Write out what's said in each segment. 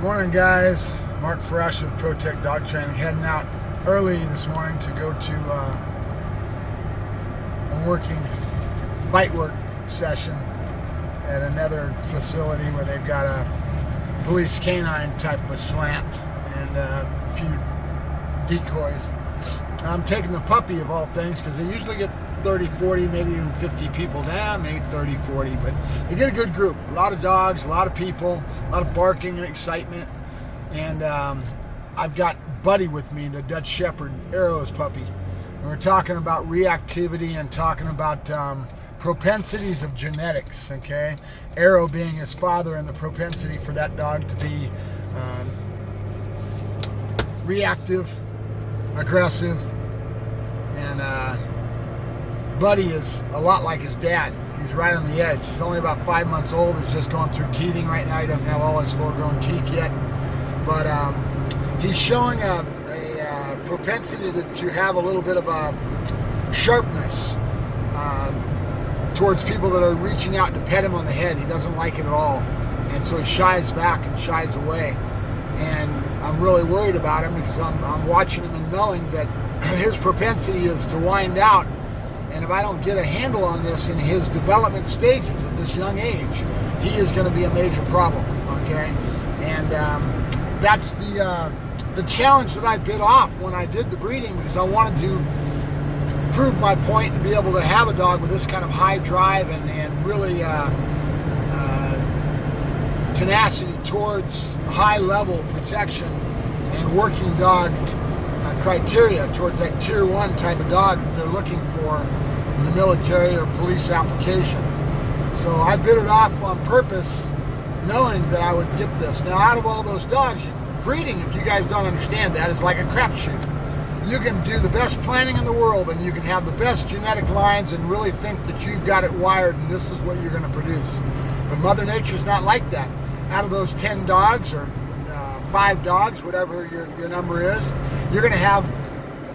Morning, guys. Mark Ferrasci with ProTech Dog Training, heading out early this morning to go to a working bite work session at another facility where they've got a police canine type of slant and a few decoys. I'm taking the puppy of all things because they usually get 30, 40, maybe even 50 people down, maybe 30, 40, but they get a good group. A lot of dogs, a lot of people, a lot of barking and excitement. And I've got Buddy with me, the Dutch Shepherd, Arrow's puppy. And we're talking about reactivity and talking about propensities of genetics, okay? Arrow being his father and the propensity for that dog to be reactive, aggressive, and Buddy is a lot like his dad. He's right on the edge. He's only about 5 months old. He's just going through teething right now. He doesn't have all his full-grown teeth yet. But he's showing a propensity to have a little bit of a sharpness towards people that are reaching out to pet him on the head. He doesn't like it at all. And so he shies back and shies away. And I'm really worried about him because I'm watching him and knowing that his propensity is to wind out. And if I don't get a handle on this in his development stages at this young age, he is going to be a major problem, okay? And that's the challenge that I bit off when I did the breeding, because I wanted to prove my point and be able to have a dog with this kind of high drive and really tenacity towards high-level protection and working dog criteria towards that tier 1 type of dog that they're looking for in the military or police application. So I bit it off on purpose, knowing that I would get this. Now, out of all those dogs, breeding, if you guys don't understand that, is like a crapshoot. You can do the best planning in the world and you can have the best genetic lines and really think that you've got it wired and this is what you're going to produce. But Mother Nature's not like that. Out of those 10 dogs or 5 dogs, whatever your number is, you're going to have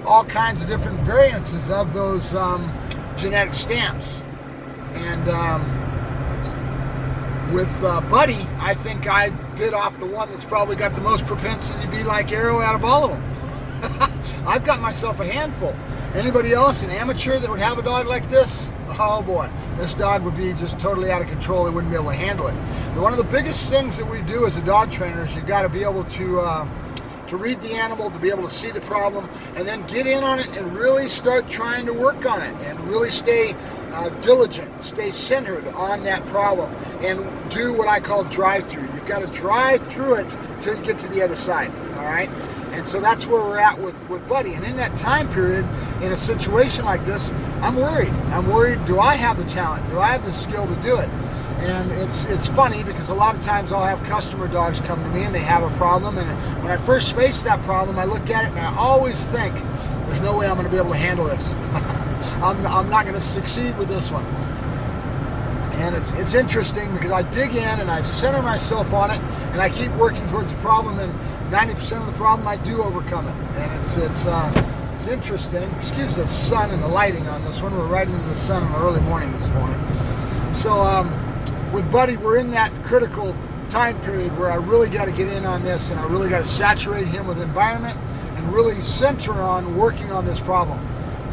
all kinds of different variances of those genetic stamps. And with Buddy, I think I bit off the one that's probably got the most propensity to be like Arrow out of all of them. I've got myself a handful. Anybody else, an amateur that would have a dog like this? Oh boy, this dog would be just totally out of control. They wouldn't be able to handle it. But one of the biggest things that we do as a dog trainer is you've got to be able to read the animal, to be able to see the problem, and then get in on it and really start trying to work on it and really stay diligent, stay centered on that problem, and do what I call drive-through. You've got to drive through it till you get to the other side, all right? And so that's where we're at with Buddy. And in that time period, in a situation like this, I'm worried. I'm worried, do I have the talent? Do I have the skill to do it? And it's funny because a lot of times I'll have customer dogs come to me and they have a problem, and when I first face that problem, I look at it and I always think, there's no way I'm going to be able to handle this. I'm not going to succeed with this one. And it's interesting because I dig in and I center myself on it and I keep working towards the problem, and 90% of the problem I do overcome it. And it's interesting. Excuse the sun and the lighting on this one. We're right into the sun in the early morning this morning. So with Buddy, we're in that critical time period where I really got to get in on this, and I really got to saturate him with environment and really center on working on this problem.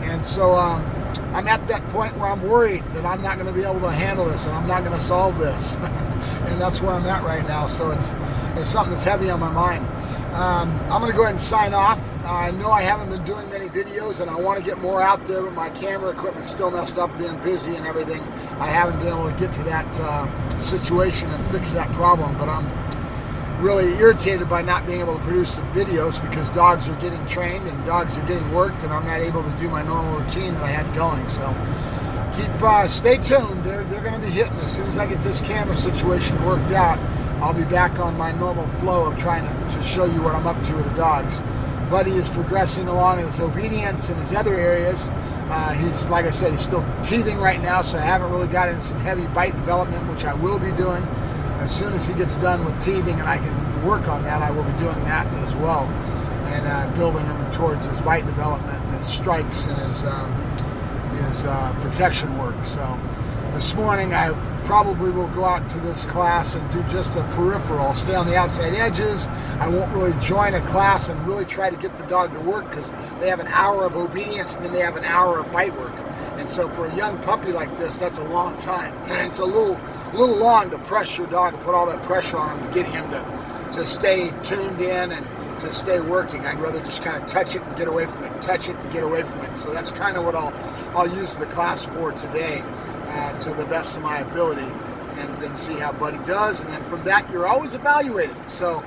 And so I'm at that point where I'm worried that I'm not going to be able to handle this and I'm not going to solve this. And that's where I'm at right now. So it's something that's heavy on my mind. I'm going to go ahead and sign off. I know I haven't been doing many videos and I want to get more out there, but my camera equipment's still messed up, being busy and everything. I haven't been able to get to that situation and fix that problem, but I'm really irritated by not being able to produce some videos because dogs are getting trained and dogs are getting worked and I'm not able to do my normal routine that I had going. So stay tuned. They're going to be hitting as soon as I get this camera situation worked out. I'll be back on my normal flow of trying to show you what I'm up to with the dogs. Buddy is progressing along in his obedience and his other areas. He's, like I said, he's still teething right now, so I haven't really got into some heavy bite development, which I will be doing. As soon as he gets done with teething and I can work on that, I will be doing that as well. And building him towards his bite development and his strikes and his protection work. So this morning I probably will go out to this class and do just a peripheral. I'll stay on the outside edges. I won't really join a class and really try to get the dog to work, because they have an hour of obedience and then they have an hour of bite work. And so for a young puppy like this, that's a long time. And it's a little long to press your dog, to put all that pressure on him to get him to stay tuned in and to stay working. I'd rather just kind of touch it and get away from it, touch it and get away from it. So that's kind of what I'll use the class for today, to the best of my ability, and then see how Buddy does. And then from that, you're always evaluating. So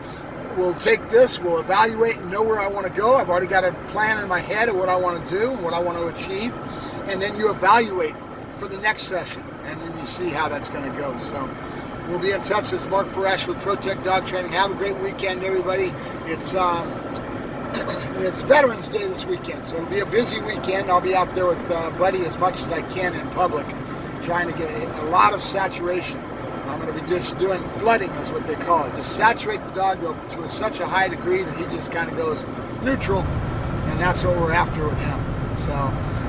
we'll take this, we'll evaluate and know where I want to go. I've already got a plan in my head of what I want to do and what I want to achieve. And then you evaluate for the next session, and then you see how that's going to go. So we'll be in touch. This is Mark Ferrasci with Protect Dog Training. Have a great weekend, everybody. It's Veterans Day this weekend, so it'll be a busy weekend. I'll be out there with Buddy as much as I can in public, trying to get a lot of saturation. I'm going to be just doing flooding, is what they call it. Just saturate the dog to such a high degree that he just kind of goes neutral, and that's what we're after with him. So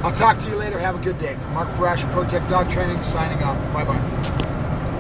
I'll talk to you later. Have a good day. Mark Ferrasci, Protect Dog Training, signing off. Bye-bye.